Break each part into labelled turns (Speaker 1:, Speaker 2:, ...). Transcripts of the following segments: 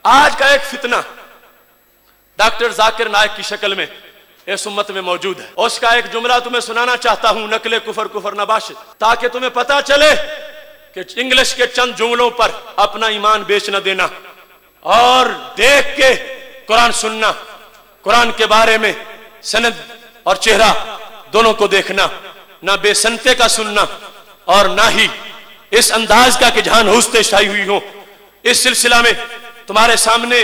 Speaker 1: آج کا ایک فتنہ ڈاکٹر ذاکر نائک کی شکل میں اس امت میں موجود ہے. اس کا ایک جملہ تمہیں سنانا چاہتا ہوں, نقل کفر کفر نہ باشد, تاکہ تمہیں پتا چلے کہ انگلش کے چند جملوں پر اپنا ایمان بیچ نہ دینا, اور دیکھ کے قرآن سننا, قرآن کے بارے میں سند اور چہرہ دونوں کو دیکھنا, نہ بے سنتے کا سننا اور نہ ہی اس انداز کا کہ جہاں نحوستیں شائع ہوئی ہوں. اس سلسلہ میں تمہارے سامنے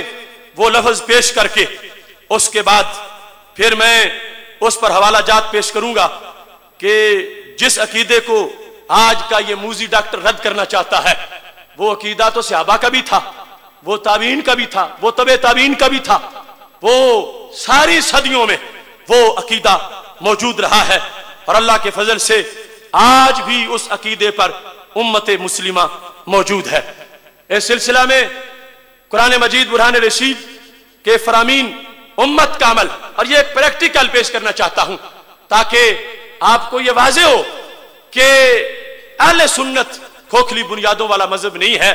Speaker 1: وہ لفظ پیش کر کے اس کے بعد پھر میں اس پر حوالہ جات پیش کروں گا کہ جس عقیدے کو آج کا یہ موذی ڈاکٹر رد کرنا چاہتا ہے, وہ عقیدہ تو صحابہ کا بھی تھا, وہ تابعین کا بھی تھا, وہ تبع تابعین کا بھی تھا, وہ ساری صدیوں میں وہ عقیدہ موجود رہا ہے, اور اللہ کے فضل سے آج بھی اس عقیدے پر امت مسلمہ موجود ہے. اس سلسلہ میں قرآن مجید برہان رشید کے فرامین امت کا عمل, اور یہ ایک پریکٹیکل پیش کرنا چاہتا ہوں تاکہ آپ کو یہ واضح ہو کہ اہل سنت کھوکھلی بنیادوں والا مذہب نہیں ہے.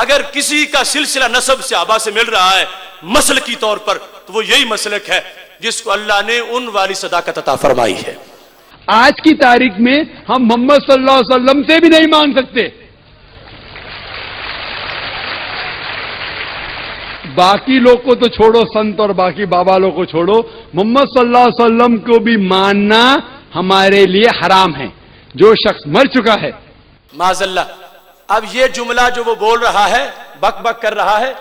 Speaker 1: اگر کسی کا سلسلہ نسب سے آبا سے مل رہا ہے مسلکی طور پر, تو وہ یہی مسلک ہے جس کو اللہ نے ان والی صداقت عطا فرمائی ہے.
Speaker 2: آج کی تاریخ میں ہم محمد صلی اللہ علیہ وسلم سے بھی نہیں مانگ سکتے. باقی لوگ کو تو چھوڑو, سنت اور باقی بابا لوگ کو چھوڑو, محمد صلی اللہ علیہ وسلم کو بھی ماننا ہمارے لیے حرام ہے جو شخص مر چکا ہے.
Speaker 1: معاذ اللہ. اب یہ جملہ جو وہ بول رہا ہے, بک بک کر رہا ہے,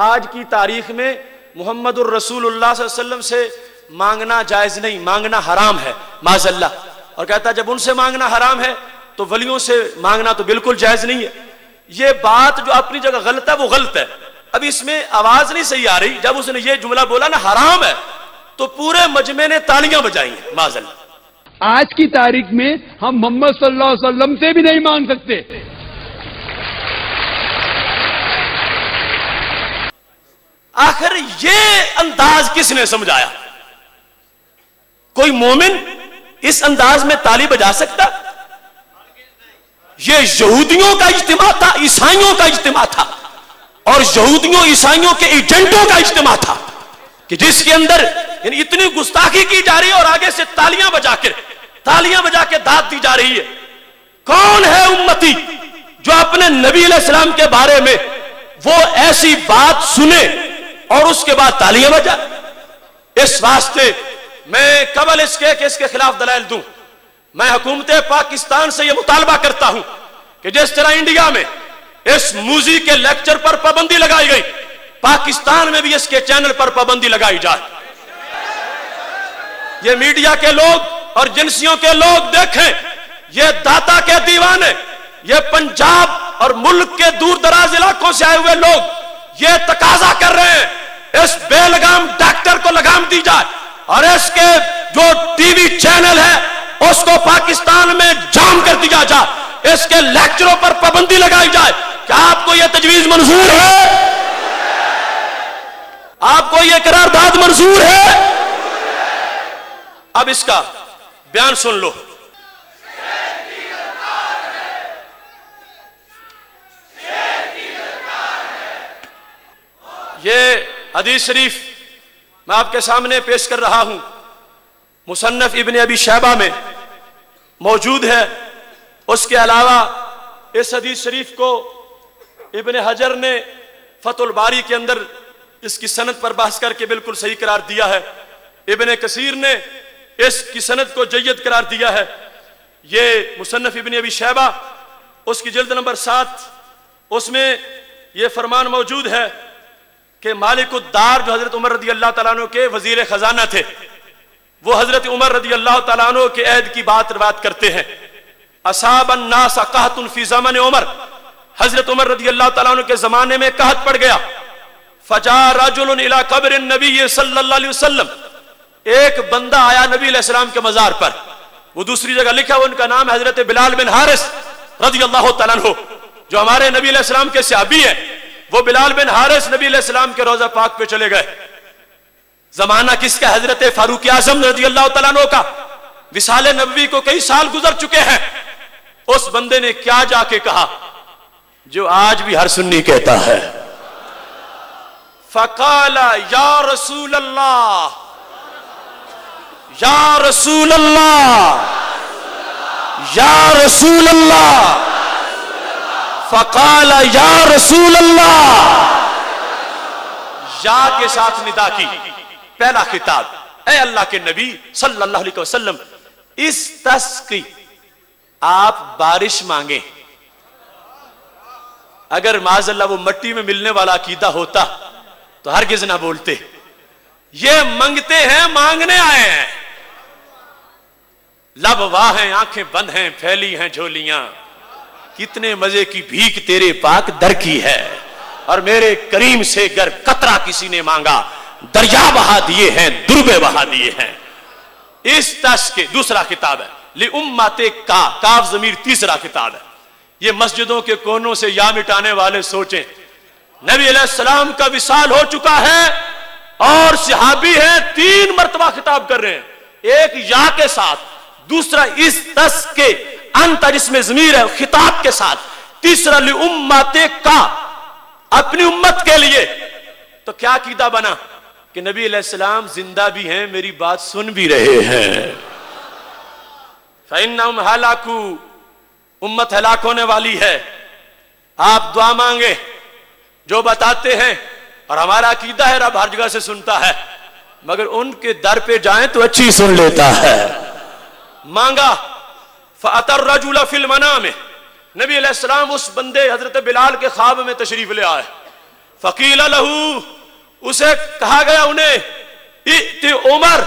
Speaker 1: آج کی تاریخ میں محمد الرسول اللہ صلی اللہ علیہ وسلم سے مانگنا جائز نہیں, مانگنا حرام ہے, معاذ اللہ. اور کہتا ہے جب ان سے مانگنا حرام ہے تو ولیوں سے مانگنا تو بالکل جائز نہیں ہے. یہ بات جو اپنی جگہ غلط ہے وہ غلط ہے. اب اس میں آواز نہیں صحیح آ رہی. جب اس نے یہ جملہ بولا نا حرام ہے, تو پورے مجمع نے تالیاں بجائی ہیں, معاذ اللہ.
Speaker 2: آج کی تاریخ میں ہم محمد صلی اللہ علیہ وسلم سے بھی نہیں مانگ سکتے.
Speaker 1: آخر یہ انداز کس نے سمجھایا؟ کوئی مومن اس انداز میں تالی بجا سکتا؟ یہ یہودیوں کا اجتماع تھا, عیسائیوں کا اجتماع تھا, اور یہودیوں عیسائیوں کے ایجنٹوں کا اجتماع تھا کہ جس کے اندر یعنی اتنی گستاخی کی جا رہی ہے, اور آگے سے تالیاں بجا کے داد دی جا رہی ہے. کون ہے امتی جو اپنے نبی علیہ السلام کے بارے میں وہ ایسی بات سنے اور اس کے بعد تالیاں بجائے؟ اس واسطے میں قبل اس کے کہ اس کے خلاف دلائل دوں, میں حکومت پاکستان سے یہ مطالبہ کرتا ہوں کہ جس طرح انڈیا میں اس موذی کے لیکچر پر پابندی لگائی گئی, پاکستان میں بھی اس کے چینل پر پابندی لگائی جائے. یہ میڈیا کے لوگ اور جنسیوں کے لوگ دیکھیں, یہ داتا کے دیوانے, یہ پنجاب اور ملک کے دور دراز علاقوں سے آئے ہوئے لوگ یہ تقاضا کر رہے ہیں اس بے لگام ڈاکٹر کو لگام دی جائے, اور اس کے جو ٹی وی چینل ہے اس کو پاکستان میں جام کر دیا جائے, اس کے لیکچروں پر پابندی لگائی جائے. کیا آپ کو یہ تجویز منظور ہے؟ آپ کو یہ قرارداد منظور ہے؟ اب اس کا بیان سن لو. یہ حدیث شریف میں آپ کے سامنے پیش کر رہا ہوں, مصنف ابن ابی شیبہ میں موجود ہے. اس کے علاوہ اس حدیث شریف کو ابن حجر نے فتح الباری کے اندر اس کی سند پر بحث کر کے بالکل صحیح قرار دیا ہے. ابن کثیر نے اس کی سند کو جید قرار دیا ہے. یہ مصنف ابن ابی شیبہ اس کی جلد نمبر 7, اس میں یہ فرمان موجود ہے کہ مالک الدار جو حضرت عمر رضی اللہ تعالیٰ عنہ کے وزیر خزانہ تھے, وہ حضرت عمر رضی اللہ تعالیٰ عنہ کے عہد کی بات روایت کرتے ہیں. اصاب الناس قحط فی زمن عمر, حضرت عمر رضی اللہ تعالیٰ عنہ کے زمانے میں قحط پڑ گیا. فجاء رجل الى قبر النبی صلی اللہ علیہ وسلم, ایک بندہ آیا نبی علیہ السلام کے مزار پر. وہ دوسری جگہ لکھا, ان کا نام حضرت بلال بن حارث رضی اللہ تعالیٰ عنہ, جو ہمارے نبی علیہ السلام کے صحابی ہیں. وہ بلال بن حارث نبی علیہ السلام کے روضہ پاک پہ چلے گئے. زمانہ کس کا؟ حضرت فاروق اعظم رضی اللہ تعالیٰ عنہ کا. وصال نبوی کو کئی سال گزر چکے ہیں. اس بندے نے کیا جا کے کہا جو آج بھی ہر سنی کہتا ہے, فقال یا رسول اللہ، یا رسول اللہ، یا رسول اللہ، فقال یا رسول اللہ، یا کے ساتھ ندا کی، پہلا خطاب، اے اللہ کے نبی صلی اللہ علیہ وسلم، استسقی، آپ بارش مانگیں۔ اگر معاذ اللہ وہ مٹی میں ملنے والا عقیدہ ہوتا تو ہرگز نہ بولتے، یہ منگتے ہیں، مانگنے آئے ہیں، لب واہ ہیں، آنکھیں بند ہیں، پھیلی ہیں جھولیاں، کتنے مزے کی بھیک تیرے پاک در کی ہے، اور میرے کریم سے گر قطرہ کسی نے مانگا دریا بہا دیے ہیں، دربے بہا دیے ہیں۔ اس تش کے دوسرا خطاب ہے لِأُمَّتِ کاف ضمیر تیسرا خطاب ہے۔ یہ مسجدوں کے کونوں سے یا مٹانے والے سوچیں، نبی علیہ السلام کا وصال ہو چکا ہے اور صحابی ہیں، 3 مرتبہ خطاب کر رہے ہیں، ایک یا کے ساتھ، دوسرا اس تس کے انت جس میں ضمیر ہے خطاب کے ساتھ، تیسرا لِأُمَّتِ اپنی امت کے لیے۔ تو کیا عقیدہ بنا کہ نبی علیہ السلام زندہ بھی ہیں، میری بات سن بھی رہے ہیں۔ فَإِنَّهُمْ هَلَكُوا، امت ہلاک ہونے والی ہے، آپ دعا مانگے جو بتاتے ہیں، اور ہمارا عقیدہ ہے رب ہر جگہ سے سنتا ہے، مگر ان کے در پہ جائیں تو اچھی سن لیتا ہے۔ مانگا فَأَتَى الرَّجُلَ فِي الْمَنَامِ، نبی علیہ السلام اس بندے حضرت بلال کے خواب میں تشریف لے آئے، فَقِيلَ لَهُ، اسے کہا گیا انہیں، ائت عمر،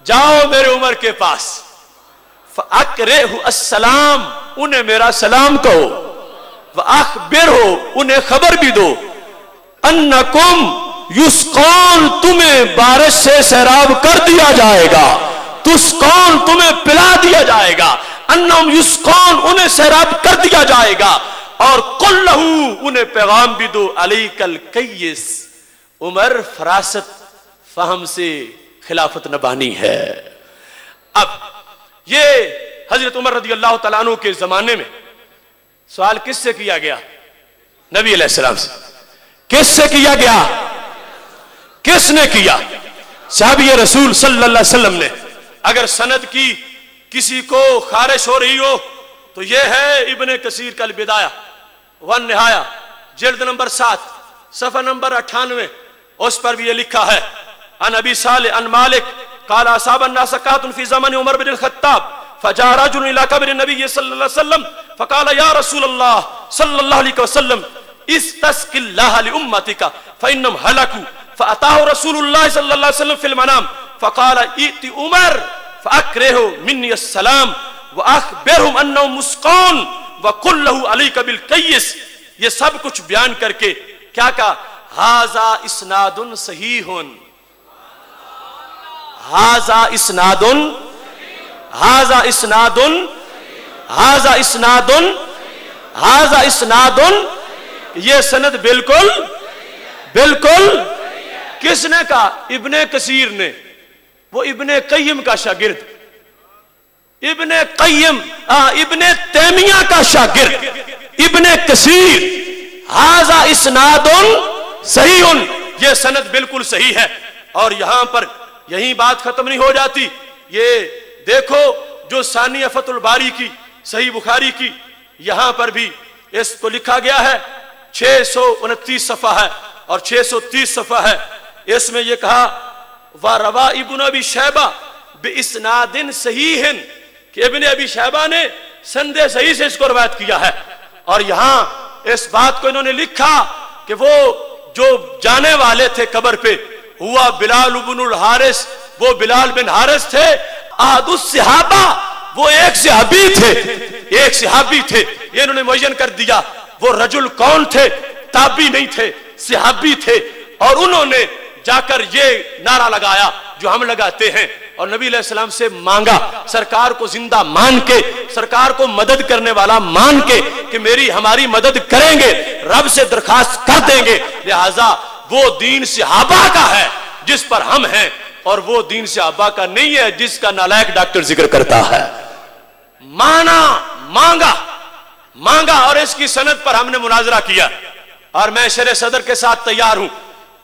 Speaker 1: جاؤ میرے عمر کے پاس، فَأَقْرِئْهُ السلام، انہیں میرا سلام کہو، وَأَخْبِرْهُ، انہیں خبر بھی دو، أَنَّكُمْ يُسْقَونَ، تمہیں بارش سے سیراب کر دیا جائے گا، تُسْقَونَ، تمہیں پلا دیا جائے گا، أَنَّهُمْ يُسْقَونَ، انہیں سیراب کر دیا جائے گا، اور قُلْ لَهُ، انہیں پیغام بھی دو، عَلَيْكَ الْقَيِّسِ، عمر فراست فہم سے خلافت نبانی ہے۔ اب یہ حضرت عمر رضی اللہ تعالیٰ عنہ کے زمانے میں سوال کس سے کیا گیا؟ نبی علیہ السلام سے۔ کس سے کیا گیا؟ کس نے کیا؟ صحابی رسول صلی اللہ علیہ وسلم نے۔ اگر سند کی کسی کو خارش ہو رہی ہو تو یہ ہے ابن کثیر کا البدایہ والنہایہ، جلد نمبر 7 صفحہ نمبر 98، اس پر بھی یہ لکھا ہے، عن ابی صالح عن مالک قال اصاب الناس قحط في زمن عمر بن الخطاب فجاء رجل الى قبر النبي صلى الله عليه وسلم فقال يا رسول الله صلى الله عليه وسلم استسق الله لامتك فانهم هلكوا فاتاه رسول الله صلى الله عليه وسلم في المنام فقال ائت عمر فاكره مني السلام واخبرهم انهم مسقون وقل له عليك بالقيس۔ یہ سب کچھ بیان کر کے کیا کہا؟ ھذا اسناد صحیح، ھذا اسناد، ھذا اسناد، ھذا اسناد، ھذا اسناد، یہ سند بالکل بالکل۔ کس نے کہا؟ ابن کثیر نے، وہ ابن قیم کا شاگرد، ابن قیم ابن تیمیہ کا شاگرد ابن کثیر، ھذا اسناد صحیح، یہ سند بالکل صحیح ہے۔ اور یہاں پر یہی بات ختم نہیں ہو جاتی، یہ دیکھو جو ثانیہ فتح الباری کی صحیح بخاری کی، یہاں پر بھی اس کو لکھا گیا ہے، 629 صفحہ ہے اور 630 صفحہ ہے، اس میں یہ کہا وَرَوَا ابن ابی شیبہ بِإِسْنَادٍ صحیح، کہ ابن ابی شیبہ نے سند صحیح سے اس کو روایت کیا ہے۔ اور یہاں اس بات کو انہوں نے لکھا کہ وہ جو جانے والے تھے قبر پہ ہوا بلال بن الحارث، وہ بلال بن حارث تھے، احد الصحابہ، وہ ایک صحابی تھے، ایک صحابی تھے، یہ انہوں نے معین کر دیا۔ وہ رجل کون تھے؟ تابعی نہیں تھے، صحابی تھے، اور انہوں نے جا کر یہ نعرہ لگایا جو ہم لگاتے ہیں، اور نبی علیہ السلام سے مانگا، سرکار کو زندہ مان کے، سرکار کو مدد کرنے والا مان کے کہ میری ہماری مدد کریں گے، رب سے درخواست کر دیں گے، لہذا وہ دین صحابہ کا ہے جس پر ہم ہیں، اور وہ دین صحابہ کا نہیں ہے جس کا نالائق ڈاکٹر ذکر کرتا ہے۔ مانگا اور اس کی سند پر ہم نے مناظرہ کیا، اور میں شرح صدر کے ساتھ تیار ہوں،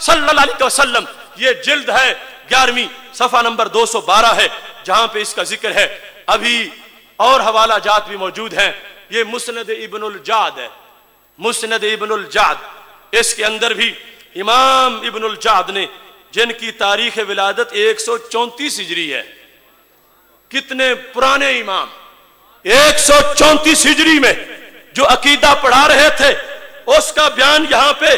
Speaker 1: صلی اللہ علیہ وسلم. یہ جلد ہے 11ویں صفحہ نمبر 212 ہے جہاں پہ اس کا ذکر ہے. ابھی اور حوالہ جات بھی موجود ہیں. یہ مسند ابن الجعد ہے, مسند ابن الجعد. اس کے اندر بھی امام ابن الجعد نے, جن کی تاریخ ولادت 134 ہجری ہے, کتنے پرانے امام, 134 ہجری میں جو عقیدہ پڑھا رہے تھے, اس کا بیان یہاں پہ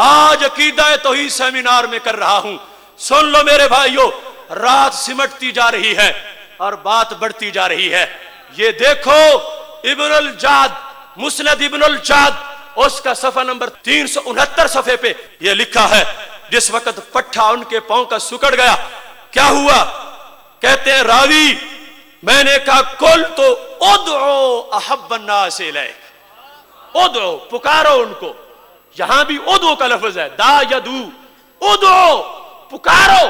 Speaker 1: آج عقیدہ توحید سیمینار میں کر رہا ہوں. سن لو میرے بھائیو, رات سمٹتی جا رہی ہے اور بات بڑھتی جا رہی ہے. یہ دیکھو ابن الجعد, مسند ابن الجعد, اس کا صفحہ نمبر 369 صفحے پہ یہ لکھا ہے. جس وقت پٹھا ان کے پاؤں کا سکڑ گیا, کیا ہوا؟ کہتے ہیں راوی, میں نے کہا کل تو ادعو احب الناس الیک, ادعو پکارو ان کو. یہاں بھی ادعو کا لفظ ہے, دا یدو, ادعو پکارو.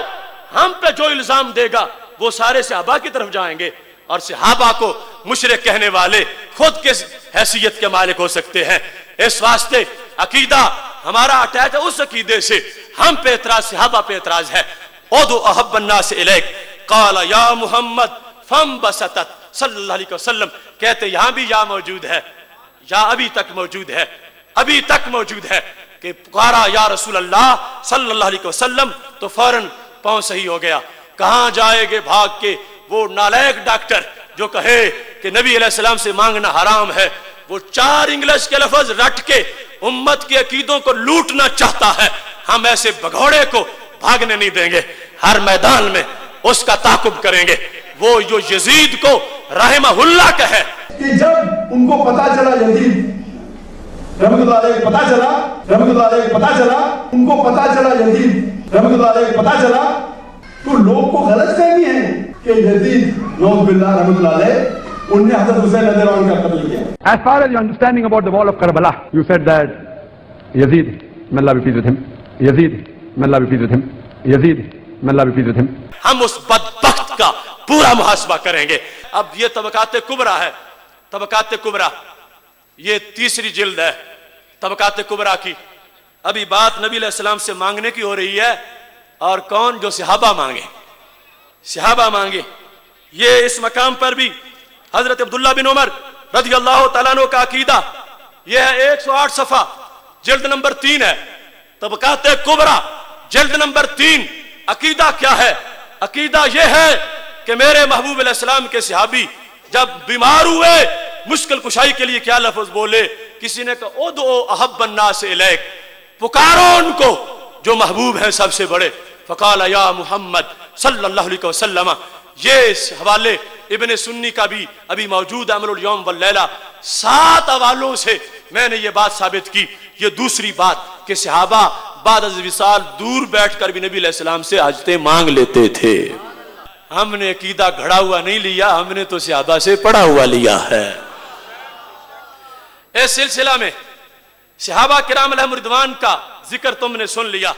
Speaker 1: ہم پہ جو الزام دے گا وہ سارے صحابہ کی طرف جائیں گے, اور صحابہ کو مشرک کہنے والے خود کس حیثیت کے مالک ہو سکتے ہیں؟ اس واسطے عقیدہ ہمارا اٹیچ ہے اس عقیدے سے. ہم پہ اعتراض, صحابہ پہ اعتراض ہے. ادعو احب الناس الیک قال یا محمد فانبسطت صلی اللہ علیہ وسلم. کہتے یہاں بھی یا موجود ہے, یا ابھی تک موجود ہے, ابھی تک موجود ہے کہ پکارا یا رسول اللہ صلی اللہ علیہ وسلم تو فوراً پاؤں صحیح ہو گیا. کہاں جائے گے بھاگ کے وہ نالائق ڈاکٹر جو کہے کہ نبی علیہ السلام سے مانگنا حرام ہے. وہ 4 انگلش کے لفظ رٹ کے امت کے عقیدوں کو لوٹنا چاہتا ہے. ہم ایسے بگوڑے کو بھاگنے نہیں دیں گے, ہر میدان میں اس کا تعاقب کریں گے. وہ جو یزید کو رحمہ اللہ کا ہے
Speaker 3: کہ جب ان کو پتا چلا, یزید رحمۃ اللہ علیہ پتا چلا, رحمۃ اللہ علیہ پتا چلا, ان کو پتا چلا, یزید رحمۃ اللہ علیہ پتا چلا, تو لوگ کو غلط فہمی ہے کہ یزید نعوذ باللہ رحمۃ اللہ علیہ ان نے حضرت حسین رضی اللہ عنہ کا قتل کیا.
Speaker 2: As far as your understanding about the wall of Karbala, you said that Yazid, may Allah be pleased with him, Yazid, may Allah be pleased with him, Yazid, may Allah be pleased with him.
Speaker 1: ہم اس بدبخت کا پورا محاسبہ کریں گے. اب یہ طبقات کبریٰ ہے, طبقات کبریٰ, یہ 3ری جلد ہے طبقات کبریٰ کی. ابھی بات نبی علیہ السلام سے مانگنے کی ہو رہی ہے, اور کون؟ جو صحابہ مانگے, صحابہ مانگے. یہ اس مقام پر بھی حضرت عبداللہ بن عمر رضی اللہ تعالیٰ عنہ کا عقیدہ, یہ ہے 108 صفحہ, جلد نمبر 3 ہے, طبقات کبریٰ جلد نمبر 3. عقیدہ کیا ہے؟ عقیدہ یہ ہے کہ میرے محبوب علیہ السلام کے صحابی جب بیمار ہوئے, مشکل کشائی کے لیے کیا لفظ بولے؟ کسی نے کہا ادعو احب الناس الیک, پکارو ان کو جو محبوب ہیں سب سے بڑے. فقال یا محمد صلی اللہ علیہ وسلم. یہ اس حوالے ابن سنی کا بھی ابھی موجود عمل الیوم واللیلہ. 7 حوالوں سے میں نے یہ بات ثابت کی. یہ دوسری بات کہ صحابہ بعد از وصال دور بیٹھ کر بھی نبی علیہ السلام سے حاجتیں مانگ لیتے تھے. ہم نے عقیدہ گھڑا ہوا نہیں لیا, ہم نے تو صحابہ سے پڑھا ہوا لیا ہے. اس سلسلہ میں صحابہ کرام علیہم رضوان کا ذکر تم نے سن لیا.